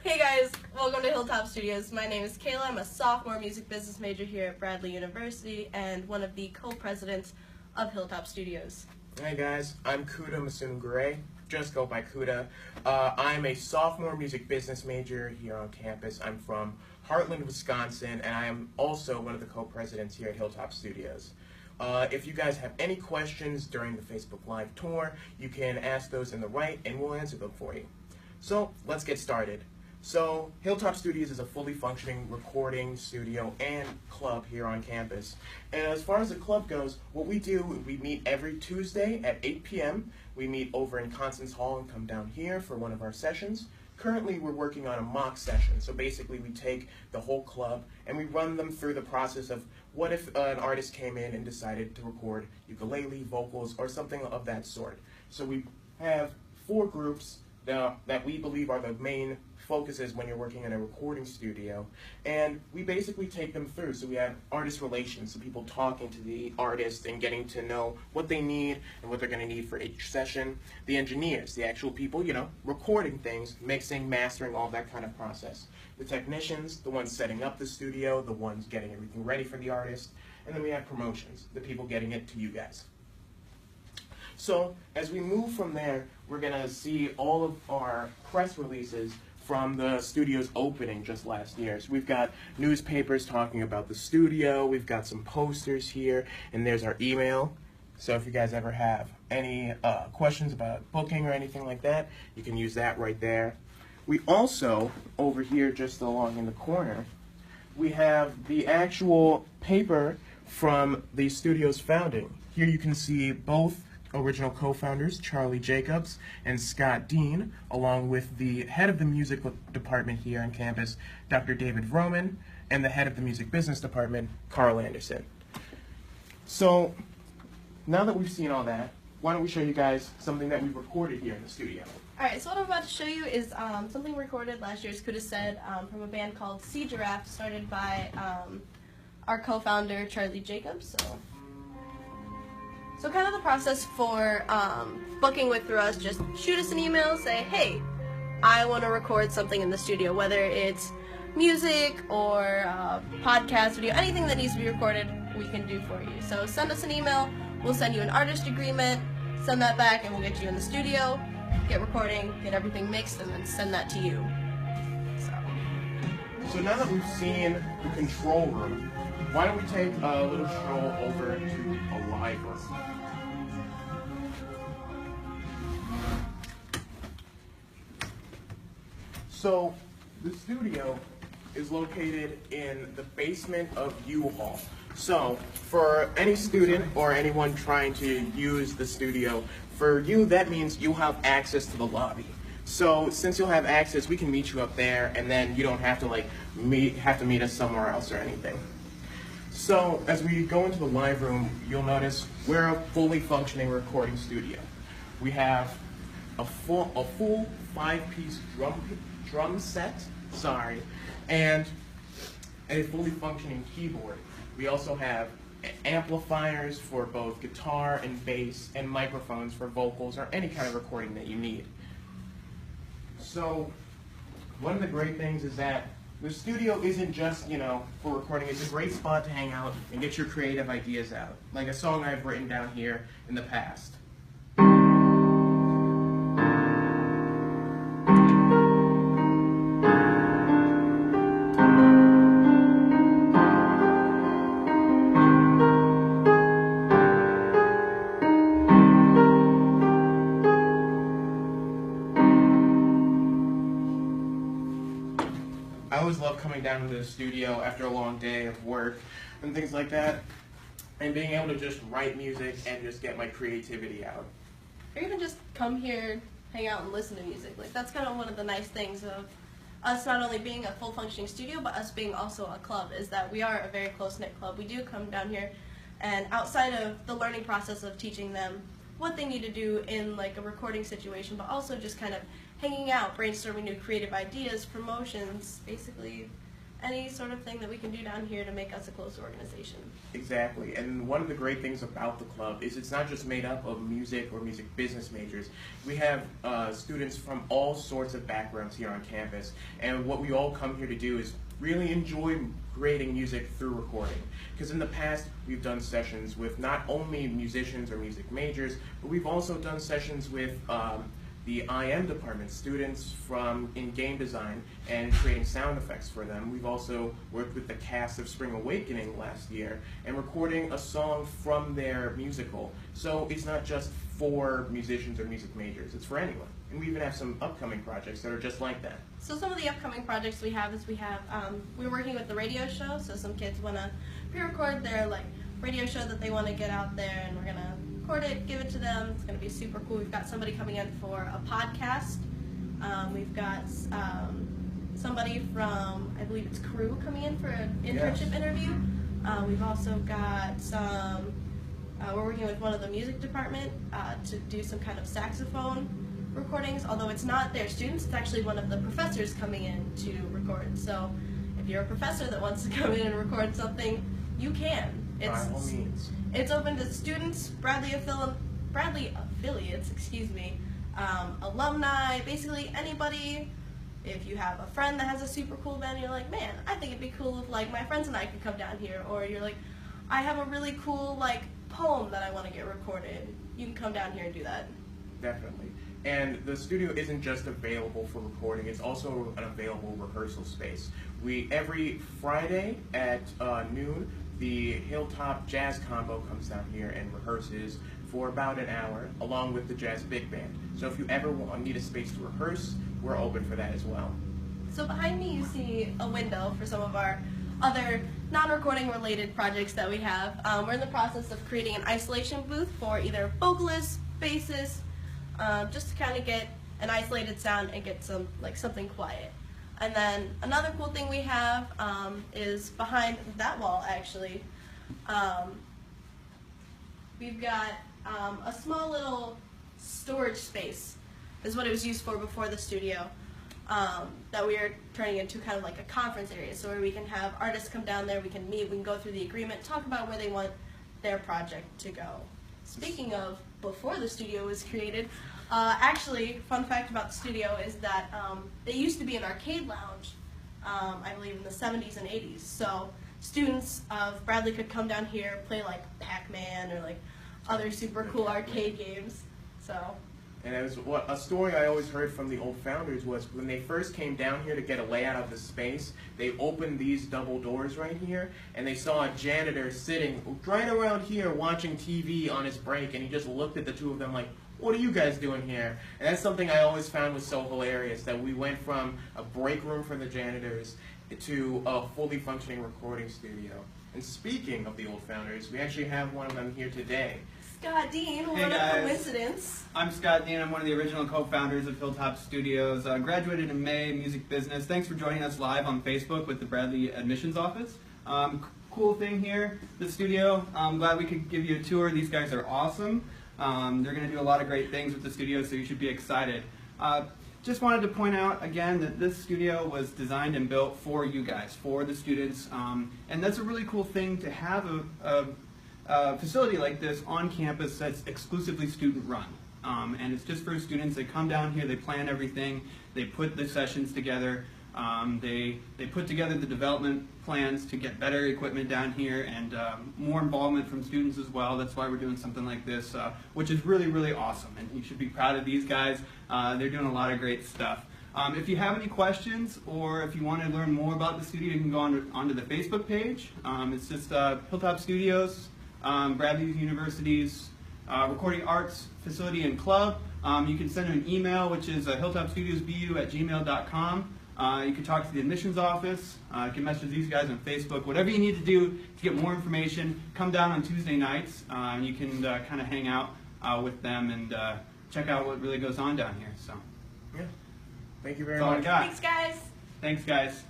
Hey guys, welcome to Hilltop Studios. My name is Kayla. I'm a sophomore music business major here at Bradley University and one of the co-presidents of Hilltop Studios. Hey guys, I'm Kuda Masungure. Just go by Kuda. I'm a sophomore music business major here on campus. I'm from Heartland, Wisconsin, and I am also one of the co-presidents here at Hilltop Studios. If you guys have any questions during the Facebook Live tour, you can ask those in the right and we'll answer them for you. So let's get started. So Hilltop Studios is a fully functioning recording studio and club here on campus. And as far as the club goes, what we do, we meet every Tuesday at 8 p.m. We meet over in Constance Hall and come down here for one of our sessions. Currently, we're working on a mock session. So basically, we take the whole club and we run them through the process of what if an artist came in and decided to record ukulele, vocals, or something of that sort. So we have 4 groups that we believe are the main focuses when you're working in a recording studio, and we basically take them through. So we have artist relations, so people talking to the artist and getting to know what they need and what they're going to need for each session. The engineers, the actual people, recording things, mixing, mastering, all that kind of process. The technicians, the ones setting up the studio, the ones getting everything ready for the artist, and then we have promotions, the people getting it to you guys. So as we move from there, we're going to see all of our press releases from the studio's opening just last year. So we've got newspapers talking about the studio, we've got some posters here, and there's our email. So if you guys ever have any questions about booking or anything like that, you can use that right there. We also, over here just along in the corner, we have the actual paper from the studio's founding. Here you can see both original co-founders, Charlie Jacobs and Scott Dean, along with the head of the music department here on campus, Dr. David Roman, and the head of the music business department, Carl Anderson. So now that we've seen all that, why don't we show you guys something that we recorded here in the studio. Alright, so what I'm about to show you is something recorded last year, as Kuda said, from a band called Sea Giraffe, started by our co-founder, Charlie Jacobs. So kind of the process for booking with us, just shoot us an email, say, hey, I want to record something in the studio, whether it's music or podcast, video, anything that needs to be recorded, we can do for you. So send us an email, we'll send you an artist agreement, send that back, and we'll get you in the studio, get recording, get everything mixed, and then send that to you. So now that we've seen the control room, why don't we take a little stroll over to a live room. So the studio is located in the basement of U-Haul. So for any student or anyone trying to use the studio, for you that means you have access to the lobby. So since you'll have access, we can meet you up there, and then you don't have to meet us somewhere else or anything. So as we go into the live room, you'll notice we're a fully functioning recording studio. We have a full 5-piece drum set, and a fully functioning keyboard. We also have amplifiers for both guitar and bass, and microphones for vocals or any kind of recording that you need. So one of the great things is that the studio isn't just, for recording. It's a great spot to hang out and get your creative ideas out, like a song I've written down here in the past. I always love coming down to the studio after a long day of work and things like that, and being able to just write music and just get my creativity out. Or even just come here, hang out, and listen to music. That's kind of one of the nice things of us not only being a full functioning studio, but us being also a club, is that we are a very close-knit club. We do come down here, and outside of the learning process of teaching them what they need to do in a recording situation, but also just kind of hanging out, brainstorming new creative ideas, promotions, basically any sort of thing that we can do down here to make us a closer organization. Exactly, and one of the great things about the club is it's not just made up of music or music business majors. We have students from all sorts of backgrounds here on campus, and what we all come here to do is really enjoy creating music through recording. Because in the past, we've done sessions with not only musicians or music majors, but we've also done sessions with the IM department, students from in game design and creating sound effects for them. We've also worked with the cast of Spring Awakening last year and recording a song from their musical. So it's not just for musicians or music majors, it's for anyone. And we even have some upcoming projects that are just like that. So some of the upcoming projects we have is we're working with the radio show, so some kids want to pre-record their radio show that they want to get out there, and we're going to record it, give it to them. It's going to be super cool. We've got somebody coming in for a podcast. We've got somebody from, I believe it's Crew, coming in for an internship interview. We've also got some, we're working with one of the music department to do some kind of saxophone recordings, although it's not their students, it's actually one of the professors coming in to record. So if you're a professor that wants to come in and record something, you can. By all means. It's open to students, Bradley affiliates, alumni, basically anybody. If you have a friend that has a super cool band, you're like, man, I think it'd be cool if my friends and I could come down here. Or you're like, I have a really cool poem that I want to get recorded. You can come down here and do that. Definitely. And the studio isn't just available for recording, it's also an available rehearsal space. Every Friday at noon, the Hilltop Jazz Combo comes down here and rehearses for about an hour, along with the Jazz Big Band. So if you ever need a space to rehearse, we're open for that as well. So behind me you see a window for some of our other non-recording related projects that we have. We're in the process of creating an isolation booth for either vocalists, bassists, just to kind of get an isolated sound and get something quiet. And then another cool thing we have is behind that wall, actually. We've got a small little storage space, is what it was used for before the studio, that we are turning into kind of like a conference area, so where we can have artists come down there, we can meet, we can go through the agreement, talk about where they want their project to go. Speaking of before the studio was created, actually, fun fact about the studio is that they used to be an arcade lounge, I believe in the 70s and 80s. So students of Bradley could come down here, play Pac-Man or other super cool arcade games. So. And it was a story I always heard from the old founders was when they first came down here to get a layout of the space, they opened these double doors right here, and they saw a janitor sitting right around here watching TV on his break, and he just looked at the two of them like, what are you guys doing here? And that's something I always found was so hilarious, that we went from a break room for the janitors to a fully functioning recording studio. And speaking of the old founders, we actually have one of them here today. Scott Dean, hey what guys. a coincidence. I'm Scott Dean. I'm one of the original co-founders of Hilltop Studios. Graduated in May, music business. Thanks for joining us live on Facebook with the Bradley Admissions Office. Cool thing here, the studio. I'm glad we could give you a tour. These guys are awesome. They're going to do a lot of great things with the studio, so you should be excited. Just wanted to point out again that this studio was designed and built for you guys, for the students, and that's a really cool thing to have a facility like this on campus that's exclusively student run. And it's just for students. They come down here, they plan everything, they put the sessions together, they put together the development plans to get better equipment down here and more involvement from students as well. That's why we're doing something like this, which is really, really awesome. And you should be proud of these guys. They're doing a lot of great stuff. If you have any questions or if you want to learn more about the studio, you can go onto the Facebook page. It's just Hilltop Studios, Bradley University's Recording Arts Facility and Club. You can send an email, which is hilltopstudiosbu@gmail.com. You can talk to the admissions office. You can message these guys on Facebook. Whatever you need to do to get more information, come down on Tuesday nights. And you can kind of hang out with them and check out what really goes on down here. So, Yeah. Thank you very that's all I much. got. Thanks, guys. Thanks, guys.